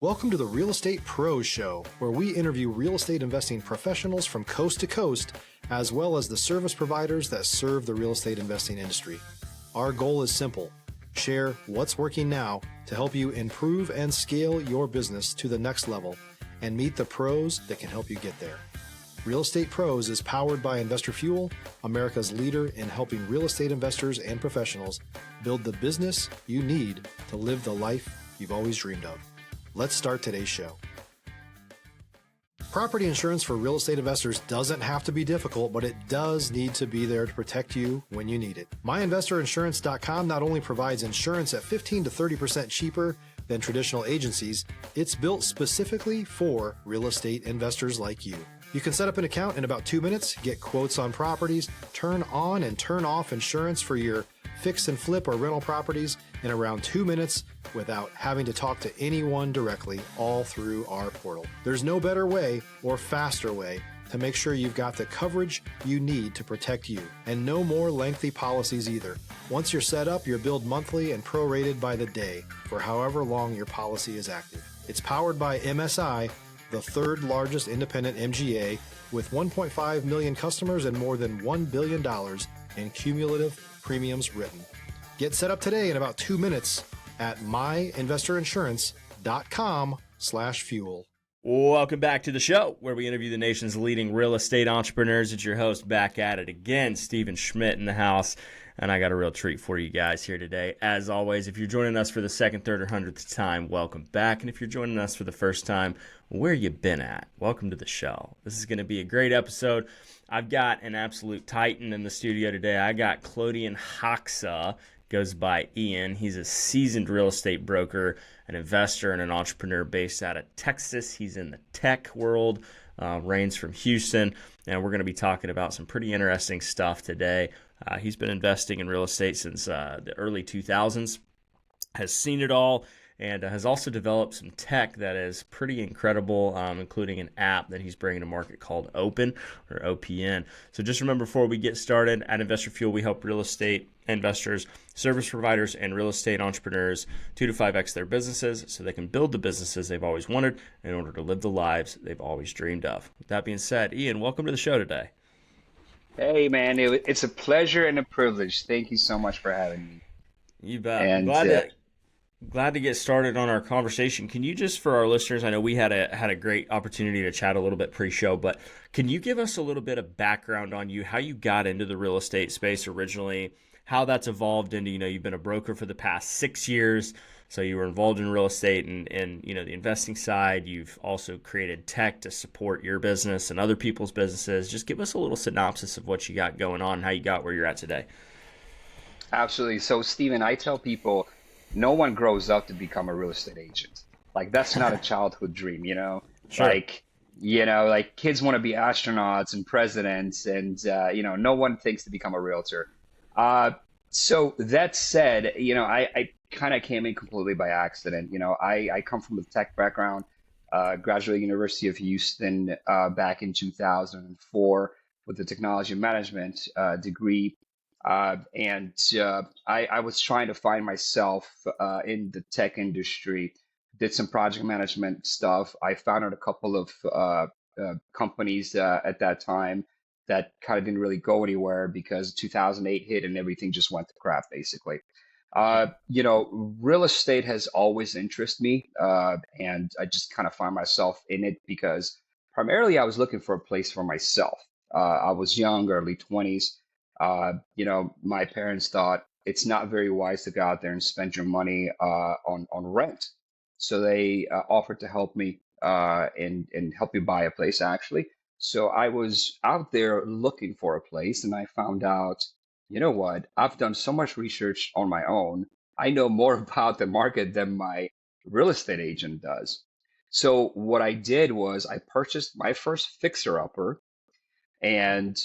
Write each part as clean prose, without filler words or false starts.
Welcome to the Real Estate Pros Show, where we interview real estate investing professionals from coast to coast, as well as the service providers that serve the real estate investing industry. Our goal is simple: share what's working now to help you improve and scale your business to the next level and meet the pros that can help you get there. Real Estate Pros is powered by Investor Fuel, America's leader in helping real estate investors and professionals build the business you need to live the life you've always dreamed of. Let's start today's show. Property insurance for real estate investors doesn't have to be difficult, but it does need to be there to protect you when you need it. MyInvestorInsurance.com not only provides insurance at 15 to 30% cheaper than traditional agencies, it's built specifically for real estate investors like you. You can set up an account in about 2 minutes, get quotes on properties, turn on and turn off insurance for your fix and flip or rental properties in around 2 minutes without having to talk to anyone directly, all through our portal. There's no better way or faster way to make sure you've got the coverage you need to protect you, and no more lengthy policies either. Once you're set up, you're billed monthly and prorated by the day for however long your policy is active. It's powered by MSI, the third largest independent MGA, with 1.5 million customers and more than $1 billion in cumulative premiums written. Get set up today in about 2 minutes at myinvestorinsurance.com/fuel. Welcome back to the show, where we interview the nation's leading real estate entrepreneurs. It's your host back at it again, Stephen Schmidt in the house, and I got a real treat for you guys here today. As always, if you're joining us for the second, third, or 100th time, welcome back. And if you're joining us for the first time, where you been at? Welcome to the show. This is going to be a great episode. I've got an absolute titan in the studio today. I got Klodian Hoxha, goes by Ian. He's a seasoned real estate broker, an investor, and an entrepreneur based out of Texas. He's in the tech world, reigns from Houston, and we're going to be talking about some pretty interesting stuff today. He's been investing in real estate since the early 2000s, has seen it all, and has also developed some tech that is pretty incredible, including an app that he's bringing to market called Open, or OPN. So just remember, before we get started, at Investor Fuel, we help real estate investors, service providers, and real estate entrepreneurs 2 to 5x their businesses so they can build the businesses they've always wanted in order to live the lives they've always dreamed of. With that being said, Ian, welcome to the show today. Hey, man, it's a pleasure and a privilege. Thank you so much for having me. You bet. And Glad to get started on our conversation. Can you just, for our listeners, I know we had a great opportunity to chat a little bit pre-show, but can you give us a little bit of background on you, how you got into the real estate space originally, how that's evolved into, you've been a broker for the past 6 years, so you were involved in real estate and the investing side. You've also created tech to support your business and other people's businesses. Just give us a little synopsis of what you got going on and how you got where you're at today. Absolutely. So, Stephen, I tell people, no one grows up to become a real estate agent. Like, that's not a childhood dream, Sure. Like kids want to be astronauts and presidents, and no one thinks to become a realtor. So that said, I kind of came in completely by accident. I come from a tech background, graduated University of Houston back in 2004 with a technology management degree. And I was trying to find myself in the tech industry, did some project management stuff. I founded a couple of companies at that time that kind of didn't really go anywhere because 2008 hit and everything just went to crap, basically. Real estate has always interested me, and I just kind of find myself in it because primarily I was looking for a place for myself. I was young, early 20s. My parents thought it's not very wise to go out there and spend your money on rent. So they offered to help me and help you buy a place, actually. So I was out there looking for a place, and I found out, you know what? I've done so much research on my own. I know more about the market than my real estate agent does. So what I did was I purchased my first fixer-upper, and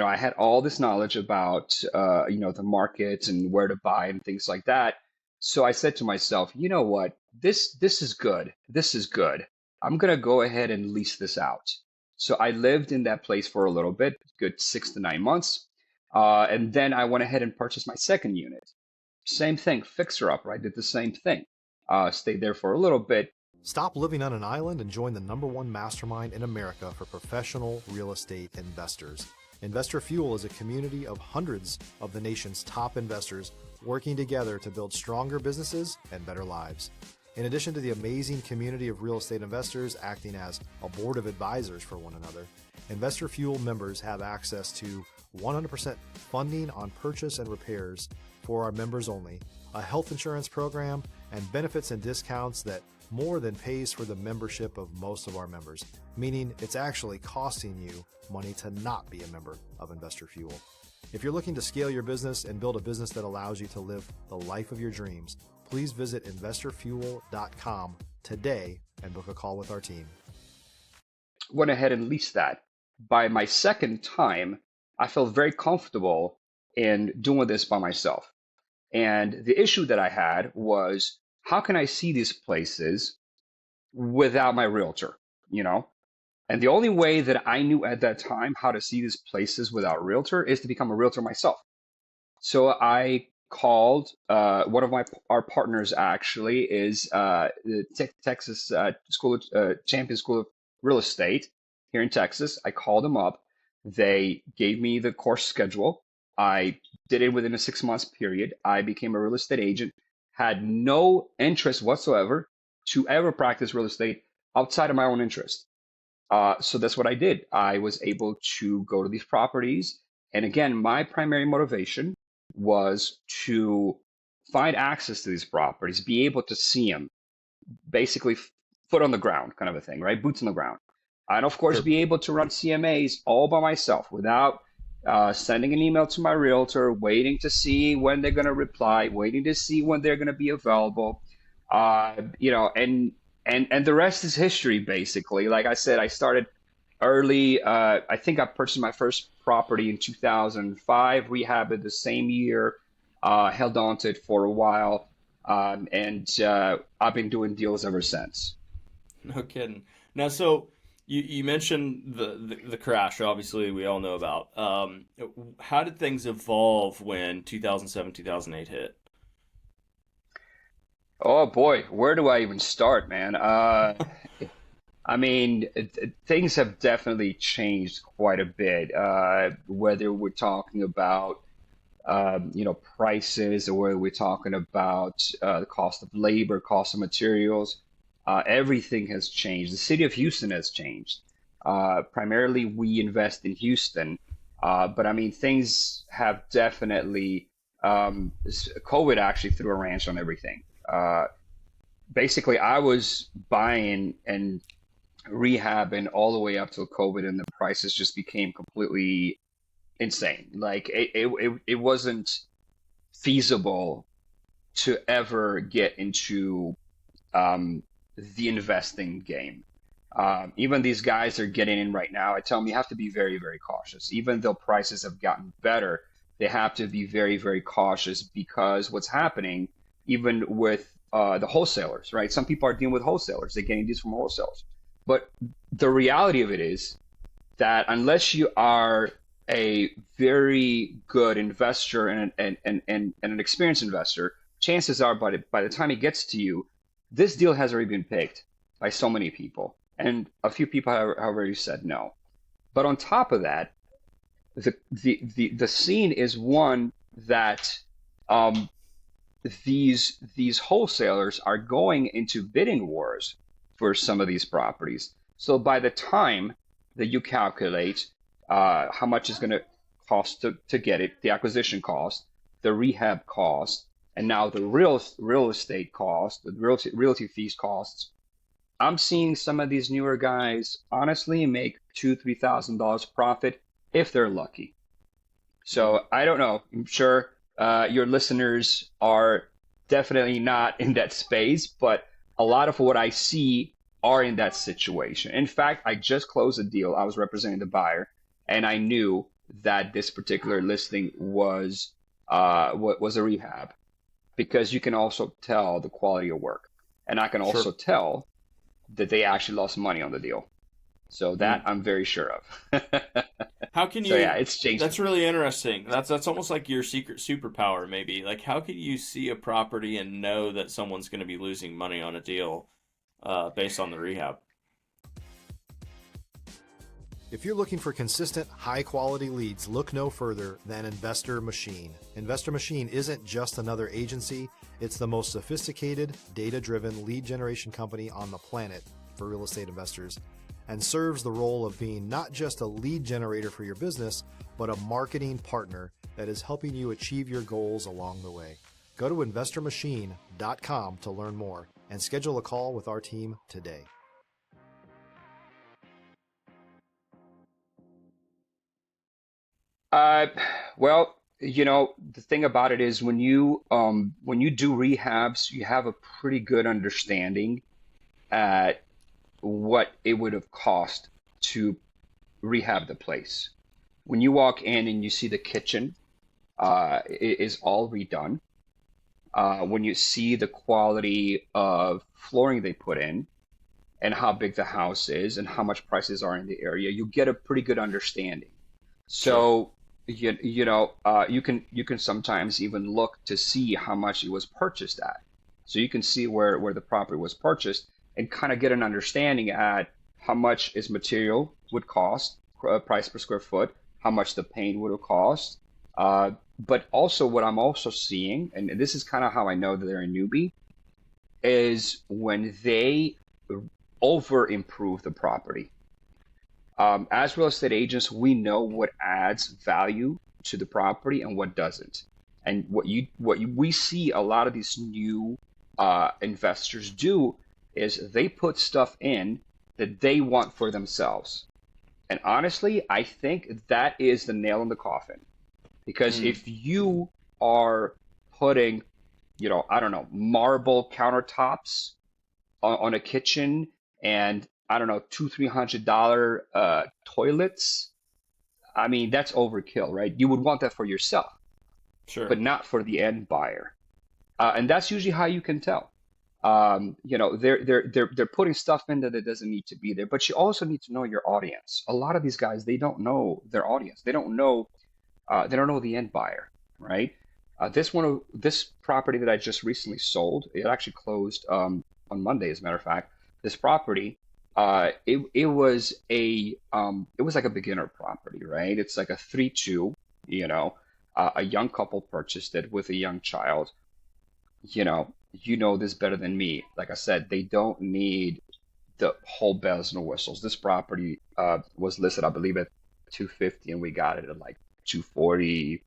I had all this knowledge about, the market and where to buy and things like that. So I said to myself, you know what, this is good. This is good. I'm going to go ahead and lease this out. So I lived in that place for a little bit, good 6 to 9 months. And then I went ahead and purchased my second unit. Same thing, fixer upper. I did the same thing. Stayed there for a little bit. Stop living on an island and join the #1 mastermind in America for professional real estate investors. Investor Fuel is a community of hundreds of the nation's top investors working together to build stronger businesses and better lives. In addition to the amazing community of real estate investors acting as a board of advisors for one another, Investor Fuel members have access to 100% funding on purchase and repairs for our members only, a health insurance program, and benefits and discounts that more than pays for the membership of most of our members, meaning it's actually costing you money to not be a member of Investor Fuel. If you're looking to scale your business and build a business that allows you to live the life of your dreams, please visit investorfuel.com today and book a call with our team. Went ahead and leased that. By my second time, I felt very comfortable in doing this by myself. And the issue that I had was, how can I see these places without my realtor, you know? And the only way that I knew at that time how to see these places without realtor is to become a realtor myself. So I called one of our partners actually is the Texas Champion School of Real Estate here in Texas. I called them up. They gave me the course schedule. I did it within a 6 months period. I became a real estate agent, had no interest whatsoever to ever practice real estate outside of my own interest. So that's what I did. I was able to go to these properties. And again, my primary motivation was to find access to these properties, be able to see them, basically foot on the ground kind of a thing, right? Boots on the ground. And of course, be able to run CMAs all by myself without sending an email to my realtor, waiting to see when they're going to reply, waiting to see when they're going to be available, and the rest is history, basically. Like I said, I started early. I think I purchased my first property in 2005, rehabbed it the same year, held on to it for a while, and I've been doing deals ever since. No kidding. Now, so you mentioned the crash, obviously we all know about. How did things evolve when 2007, 2008 hit? Oh boy, where do I even start, man? I mean, things have definitely changed quite a bit. Whether we're talking about prices, or whether we're talking about the cost of labor, cost of materials, everything has changed. The city of Houston has changed. Primarily, we invest in Houston, but I mean, things have definitely. COVID actually threw a wrench on everything. Basically, I was buying and rehabbing all the way up till COVID, and the prices just became completely insane. Like it wasn't feasible to ever get into the investing game. Even these guys are getting in right now. I tell them you have to be very, very cautious. Even though prices have gotten better, they have to be very, very cautious, because what's happening, even with the wholesalers, right? Some people are dealing with wholesalers. They're getting these from wholesalers. But the reality of it is that unless you are a very good investor and an experienced investor, chances are by the time it gets to you, this deal has already been picked by so many people. And a few people have already said no. But on top of that, the scene is one that these wholesalers are going into bidding wars for some of these properties. So by the time that you calculate how much it's going to cost to get it, the acquisition cost, the rehab cost, and now the real estate cost, the realty fees costs, I'm seeing some of these newer guys honestly make $2,000-$3,000 profit if they're lucky. So I don't know. I'm sure your listeners are definitely not in that space, but a lot of what I see are in that situation. In fact, I just closed a deal. I was representing the buyer, and I knew that this particular listing was a rehab, because you can also tell the quality of work, and I can also tell that they actually lost money on the deal. So that I'm very sure of. How can you? So yeah, it's changed. That's really interesting. That's almost like your secret superpower, maybe. Like, how can you see a property and know that someone's going to be losing money on a deal? based on the rehab. If you're looking for consistent, high-quality leads, look no further than Investor Machine. Investor Machine isn't just another agency. It's the most sophisticated, data-driven lead generation company on the planet for real estate investors, and serves the role of being not just a lead generator for your business, but a marketing partner that is helping you achieve your goals along the way. Go to investormachine.com to learn more and schedule a call with our team today. Well, the thing about it is when you do rehabs, you have a pretty good understanding at what it would have cost to rehab the place. When you walk in and you see the kitchen is all redone, when you see the quality of flooring they put in and how big the house is and how much prices are in the area, you get a pretty good understanding. So you can sometimes even look to see how much it was purchased at. So you can see where the property was purchased and kind of get an understanding at how much is material would cost, price per square foot, how much the paint would have cost. But also what I'm also seeing, and this is kind of how I know that they're a newbie, is when they over improve the property. As real estate agents, we know what adds value to the property and what doesn't. And we see a lot of these new investors do is they put stuff in that they want for themselves. And honestly, I think that is the nail in the coffin. Because if you are putting, I don't know, marble countertops on a kitchen and I don't know, $200-$300 toilets, I mean, that's overkill, right? You would want that for yourself, Sure. but not for the end buyer. And that's usually how you can tell. They're putting stuff in that it doesn't need to be there, but you also need to know your audience. A lot of these guys, they don't know their audience. They don't know the end buyer, right? This property that I just recently sold, it actually closed on Monday, as a matter of fact. This property, it was like a beginner property, right? It's like a 3-2, a young couple purchased it with a young child. You know this better than me. Like I said, they don't need the whole bells and whistles. This property was listed, I believe, at 250, and we got it at like 240.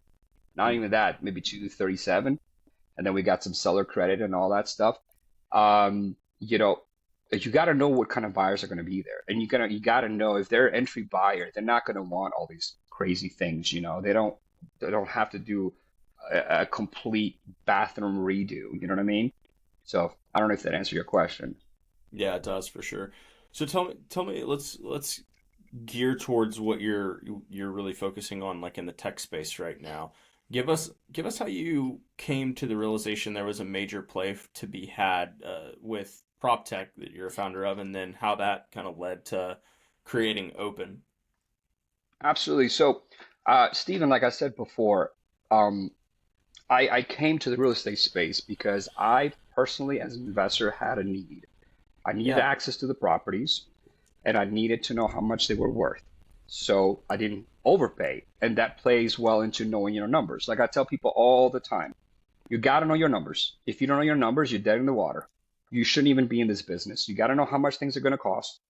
Not even that, maybe 237. And then we got some seller credit and all that stuff. You got to know what kind of buyers are going to be there, and you got to know if they're an entry buyer, they're not going to want all these crazy things. They don't have to do a complete bathroom redo. You know what I mean? So I don't know if that answered your question. Yeah, it does for sure. So tell me, let's gear towards what you're really focusing on, like in the tech space right now. Give us how you came to the realization there was a major play to be had with PropTech that you're a founder of, and then how that kind of led to creating Open. Absolutely. So, Stephen, like I said before, I came to the real estate space because I personally, as an investor, had a need. I needed access to the properties, and I needed to know how much they were worth. So I didn't overpay, and that plays well into knowing your numbers. Like I tell people all the time, you got to know your numbers. If you don't know your numbers, you're dead in the water. You shouldn't even be in this business. You got to know how much things are going to cost,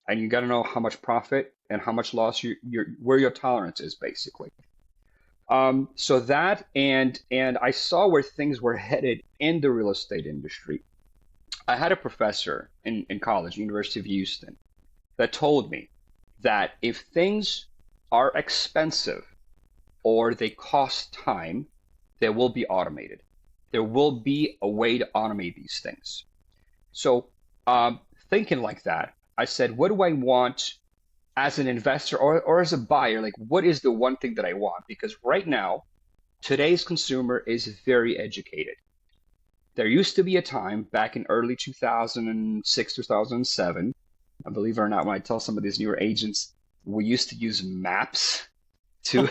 and you got to know how much profit and how much loss where your tolerance is, basically. So that and I saw where things were headed in the real estate industry. I had a professor in college, University of Houston, that told me that if things are expensive or they cost time, they will be automated. There will be a way to automate these things. So thinking like that, I said, what do I want as an investor or as a buyer? Like, what is the one thing that I want? Because right now, today's consumer is very educated. There used to be a time back in early 2006, 2007, and believe it or not, when I tell some of these newer agents, we used to use maps to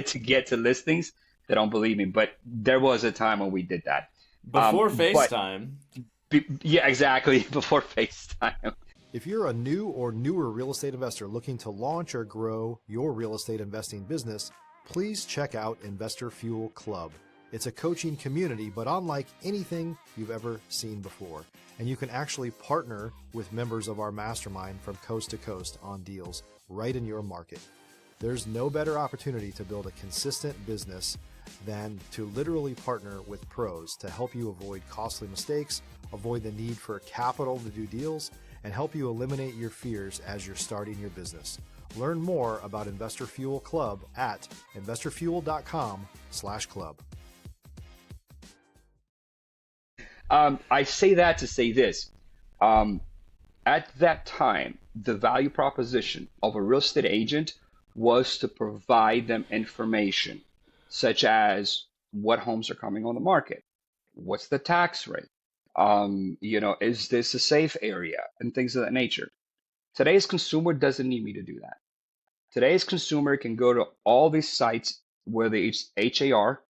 to get to listings. They don't believe me, but there was a time when we did that. Before FaceTime. Yeah, exactly. Before FaceTime. If you're a new or newer real estate investor looking to launch or grow your real estate investing business, please check out Investor Fuel Club. It's a coaching community, but unlike anything you've ever seen before. And you can actually partner with members of our mastermind from coast to coast on deals right in your market. There's no better opportunity to build a consistent business than to literally partner with pros to help you avoid costly mistakes, avoid the need for capital to do deals, and help you eliminate your fears as you're starting your business. Learn more about Investor Fuel Club at investorfuel.com/club. I say that to say this. At that time, the value proposition of a real estate agent was to provide them information, such as what homes are coming on the market, what's the tax rate, is this a safe area, and things of that nature. Today's consumer doesn't need me to do that. Today's consumer can go to all these sites, whether it's HAR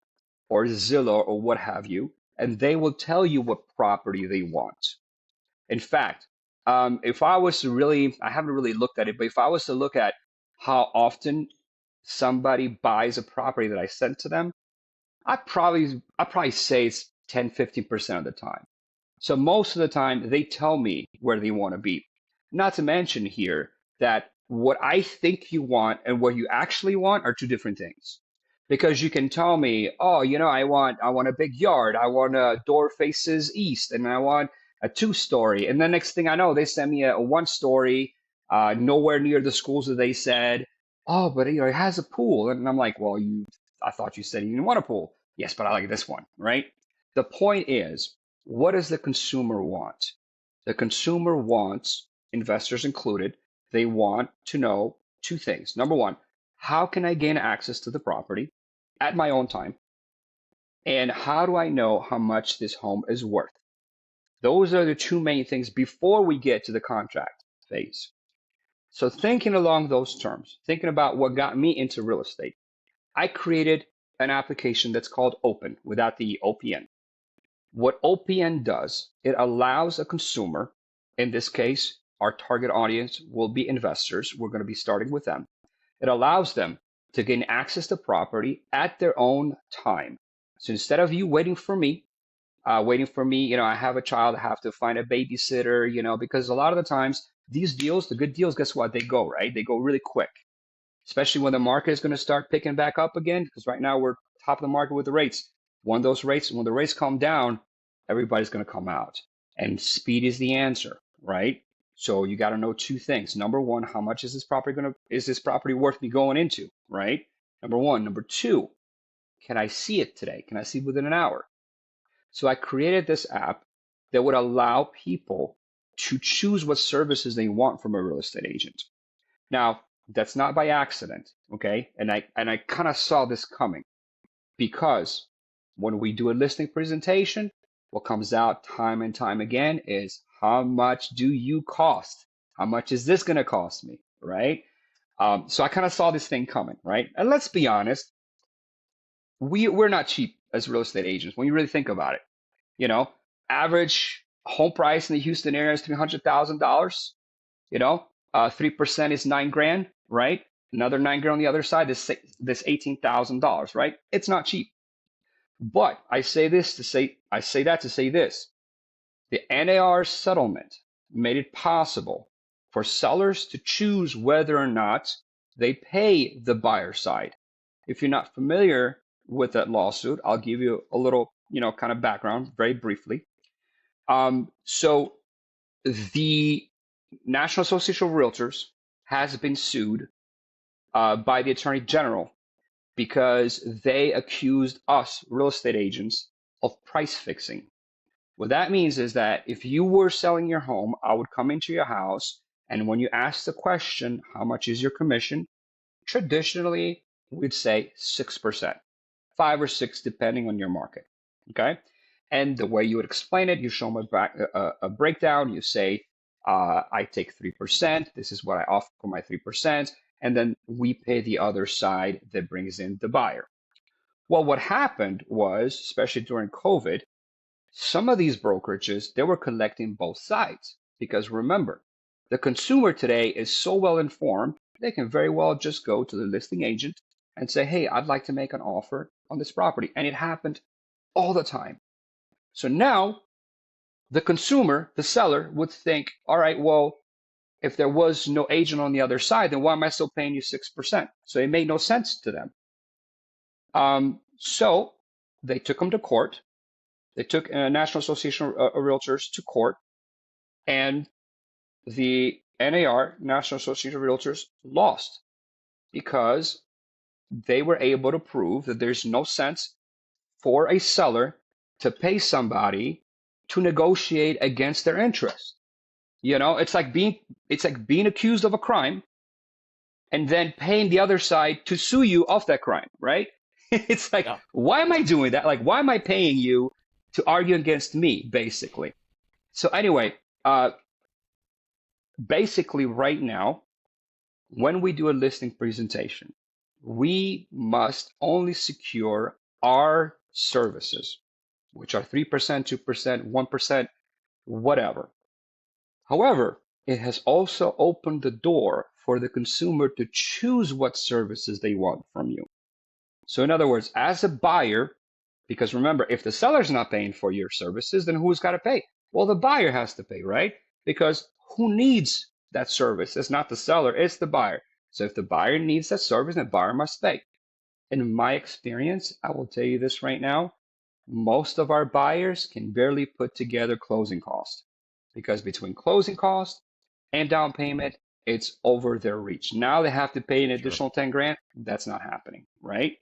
or Zillow or what have you, and they will tell you what property they want. In fact, if I was to really, I haven't really looked at it, but if I was to look at how often somebody buys a property that I sent to them, I'd probably say it's 10, 15% of the time. So most of the time they tell me where they want to be. Not to mention here that what I think you want and what you actually want are two different things. Because you can tell me, oh, I want a big yard, I want a door faces east, and I want a 2-story. And the next thing I know, they send me a 1-story, nowhere near the schools that they said. Oh, but it has a pool. And I'm like, well, I thought you said you didn't want a pool. Yes, but I like this one, right? The point is, what does the consumer want? The consumer wants, investors included, they want to know two things. Number one, how can I gain access to the property at my own time? And how do I know how much this home is worth? Those are the two main things before we get to the contract phase. So thinking along those terms, thinking about what got me into real estate, I created an application that's called Open without the OPN. What OPN does, it allows a consumer, in this case, our target audience will be investors. We're going to be starting with them. It allows them to gain access to property at their own time. So instead of you waiting for me, I have a child, I have to find a babysitter, because a lot of the times these deals, the good deals, guess what? They go, right? They go really quick, especially when the market is going to start picking back up again, because right now we're top of the market with the rates. When the rates come down, everybody's going to come out, and speed is the answer, right? So you got to know two things. Number one, how much is this property worth me going into, right? Number one. Number two, can I see it today? Can I see it within an hour? So I created this app that would allow people to choose what services they want from a real estate agent. Now, that's not by accident, okay? And I kind of saw this coming, because when we do a listing presentation, what comes out time and time again is, how much do you cost? How much is this going to cost me, right? So I kind of saw this thing coming, right? And let's be honest, we're not cheap as real estate agents when you really think about it. Average home price in the Houston area is $300,000. 3% is $9,000, right? Another $9,000 on the other side, this $18,000, right? It's not cheap. But I say that to say this. The NAR settlement made it possible for sellers to choose whether or not they pay the buyer side. If you're not familiar with that lawsuit, I'll give you a little, kind of background very briefly. So the National Association of Realtors has been sued by the Attorney General because they accused us real estate agents of price fixing. What that means is that if you were selling your home, I would come into your house, and when you ask the question, how much is your commission? Traditionally, we'd say 6%, 5 or 6, depending on your market. Okay. And the way you would explain it, you show them a breakdown. You say, I take 3%. This is what I offer for my 3%. And then we pay the other side that brings in the buyer. Well, what happened was, especially during COVID, Some of these brokerages, they were collecting both sides because remember, the consumer today is so well informed, they can very well just go to the listing agent and say, hey, I'd like to make an offer on this property. And it happened all the time. So now the consumer, the seller would think, all right, well, if there was no agent on the other side, then why am I still paying you 6%? So it made no sense to them. So they took them to court. They took National Association of Realtors to court, and the NAR, National Association of Realtors, lost because they were able to prove that there's no sense for a seller to pay somebody to negotiate against their interest. You know, it's like being accused of a crime and then paying the other side to sue you of that crime, right? It's like, Yeah. why am I doing that? Like, why am I paying you to argue against me, basically? So anyway, basically right now, when we do a listing presentation, we must only secure our services, which are 3%, 2%, 1%, whatever. However, it has also opened the door for the consumer to choose what services they want from you. So in other words, as a buyer, because remember, if the seller's not paying for your services, then who's got to pay? Well, the buyer has to pay, right? Because who needs that service? It's not the seller, it's the buyer. So if the buyer needs that service, then the buyer must pay. In my experience, I will tell you this right now, most of our buyers can barely put together closing costs because between closing costs and down payment, it's over their reach. Now they have to pay an additional 10 grand. That's not happening, right?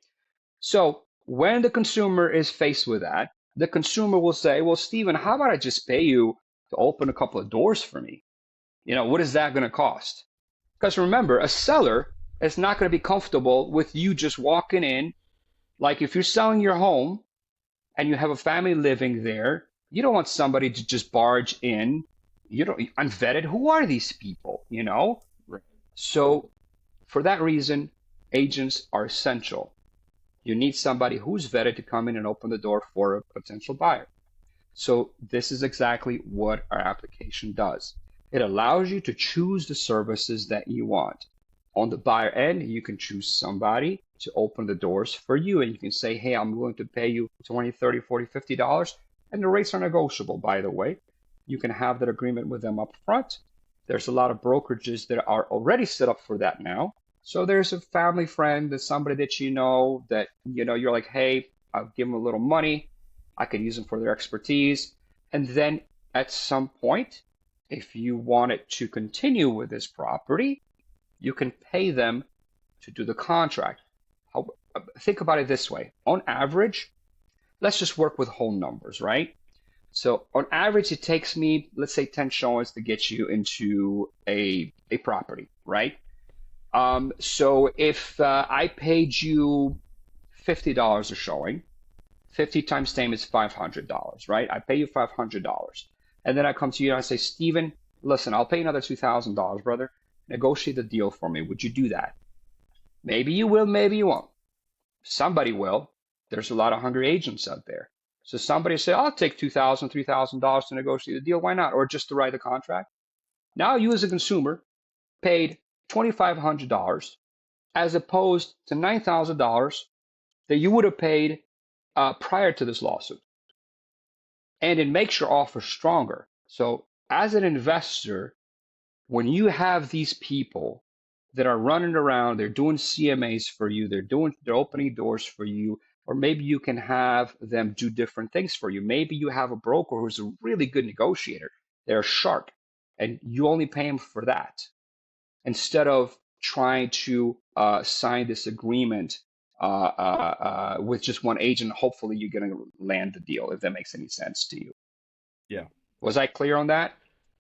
So when the consumer is faced with that, the consumer will say, well, Steven, how about I just pay you to open a couple of doors for me? You know, what is that going to cost? Because remember, a seller is not going to be comfortable with you just walking in. Like if you're selling your home and you have a family living there, you don't want somebody to just barge in. You don't unvetted. Who are these people? You know? Right. So for that reason, agents are essential. You need somebody who's vetted to come in and open the door for a potential buyer. So this is exactly what our application does. It allows you to choose the services that you want. On the buyer end, you can choose somebody to open the doors for you, and you can say, hey, I'm willing to pay you $20, $30, $40, $50, and the rates are negotiable, by the way. You can have that agreement with them up front. There's a lot of brokerages that are already set up for that now. So there's a family friend, there's somebody that you know that, you know, you're like, hey, I'll give them a little money. I could use them for their expertise. And then at some point, if you wanted to continue with this property, you can pay them to do the contract. Think about it this way. On average, let's just work with whole numbers, right? So on average, it takes me, let's say 10 showings to get you into a property, right? So if I paid you $50 a showing, 50 times 10 is $500, right? I pay you $500. And then I come to you and I say, Steven, listen, I'll pay you another $2,000, brother. Negotiate the deal for me. Would you do that? Maybe you will, maybe you won't. Somebody will. There's a lot of hungry agents out there. So somebody will say, I'll take $2,000, $3,000 to negotiate the deal. Why not? Or just to write the contract. Now you as a consumer paid $2,500 as opposed to $9,000 that you would have paid prior to this lawsuit. And it makes your offer stronger. So as an investor, when you have these people that are running around, they're doing CMAs for you, they're opening doors for you, or maybe you can have them do different things for you. Maybe you have a broker who's a really good negotiator. They're sharp, and you only pay them for that. Instead of trying to sign this agreement with just one agent, hopefully you're going to land the deal, if that makes any sense to you. Yeah. Was I clear on that?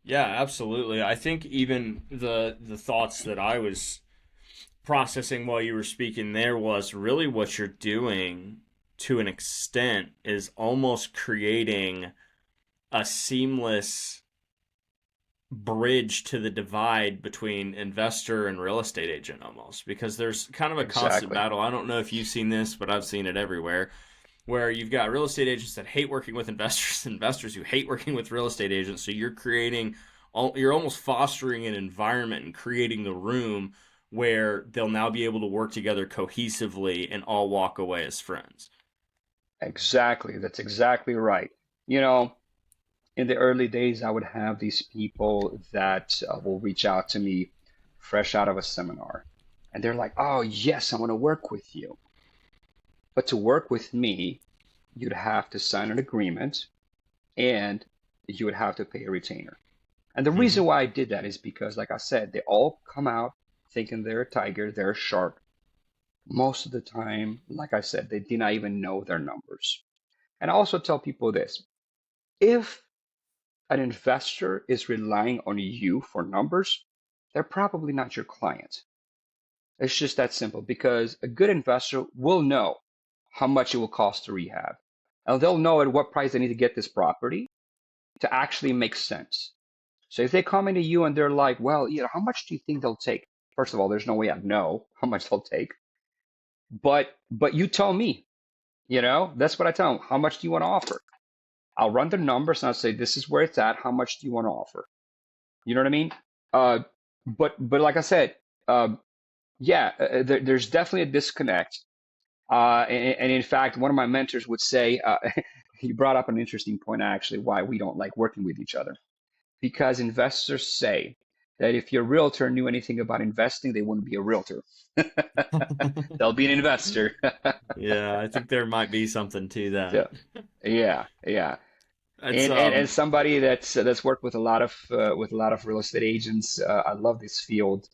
Yeah, absolutely. I think even the thoughts that I was processing while you were speaking there was really what you're doing to an extent is almost creating a seamless bridge to the divide between investor and real estate agent almost, because there's kind of a constant battle. I don't know if you've seen this, but I've seen it everywhere. where you've got real estate agents that hate working with investors, investors who hate working with real estate agents. So you're almost fostering an environment and creating the room where they'll now be able to work together cohesively and all walk away as friends. Exactly. That's exactly right. You know, in the early days, I would have these people that will reach out to me fresh out of a seminar. And they're like, oh, yes, I want to work with you. But to work with me, you'd have to sign an agreement and you would have to pay a retainer. And the reason why I did that is because, like I said, they all come out thinking they're a tiger, they're a shark. Most of the time, like I said, they do not even know their numbers. And I also tell people this, if an investor is relying on you for numbers, they're probably not your client. It's just that simple, because a good investor will know how much it will cost to rehab. And they'll know at what price they need to get this property to actually make sense. So if they come into you and they're like, well, how much do you think they'll take? First of all, there's no way I'd know how much they'll take. But you tell me, that's what I tell them. How much do you want to offer? I'll run the numbers and I'll say, this is where it's at. How much do you want to offer? You know what I mean? But like I said, there's definitely a disconnect. And in fact, one of my mentors would say, he brought up an interesting point, actually, why we don't like working with each other. Because investors say that if your realtor knew anything about investing, they wouldn't be a realtor. They'll be an investor. Yeah, I think there might be something to that. Yeah. And somebody that's worked with a lot of real estate agents. I love this field,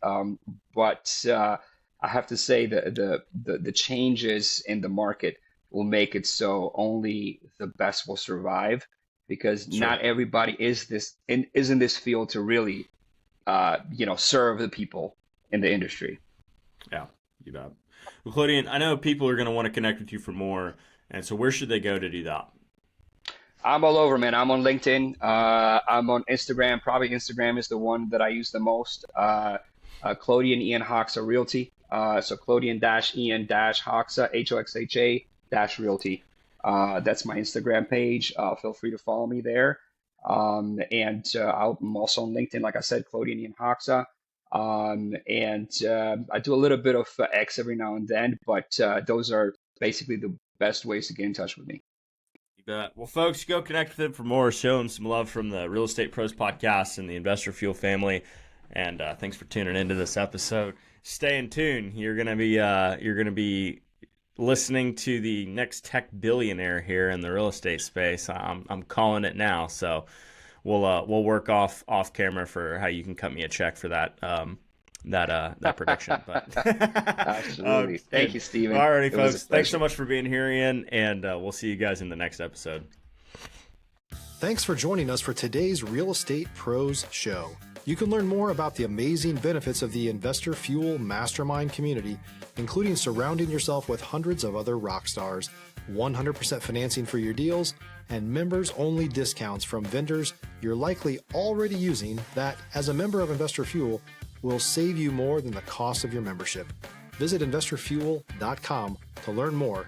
but I have to say the changes in the market will make it so only the best will survive, because not everybody is in this field to really serve the people in the industry. Yeah, you bet. Well, Klodian, I know people are going to want to connect with you for more, and so where should they go to do that? I'm all over, man. I'm on LinkedIn. I'm on Instagram. Probably Instagram is the one that I use the most. Klodian Ian Hoxha Realty. So Klodian-Ian-Hoxha, Hoxha-Realty. That's my Instagram page. Feel free to follow me there. And I'm also on LinkedIn, like I said, Klodian Ian Hoxha. I do a little bit of X every now and then, but those are basically the best ways to get in touch with me. You bet. Well, folks, go connect with him for more. Show him some love from the Real Estate Pros podcast and the Investor Fuel family. And thanks for tuning into this episode. Stay in tune. You're gonna be listening to the next tech billionaire here in the real estate space. I'm calling it now. So we'll work off camera for how you can cut me a check for that prediction. But absolutely. Thank you, Steven. Alrighty, folks. Thanks so much for being here, Ian, and we'll see you guys in the next episode. Thanks for joining us for today's Real Estate Pros Show. You can learn more about the amazing benefits of the Investor Fuel Mastermind community, including surrounding yourself with hundreds of other rock stars, 100% financing for your deals, and members-only discounts from vendors you're likely already using that, as a member of Investor Fuel, will save you more than the cost of your membership. Visit investorfuel.com to learn more.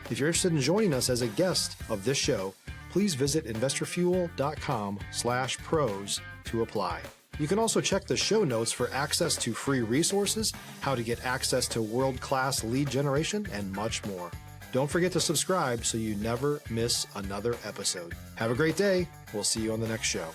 If you're interested in joining us as a guest of this show, please visit investorfuel.com/pros to apply. You can also check the show notes for access to free resources, how to get access to world-class lead generation, and much more. Don't forget to subscribe so you never miss another episode. Have a great day. We'll see you on the next show.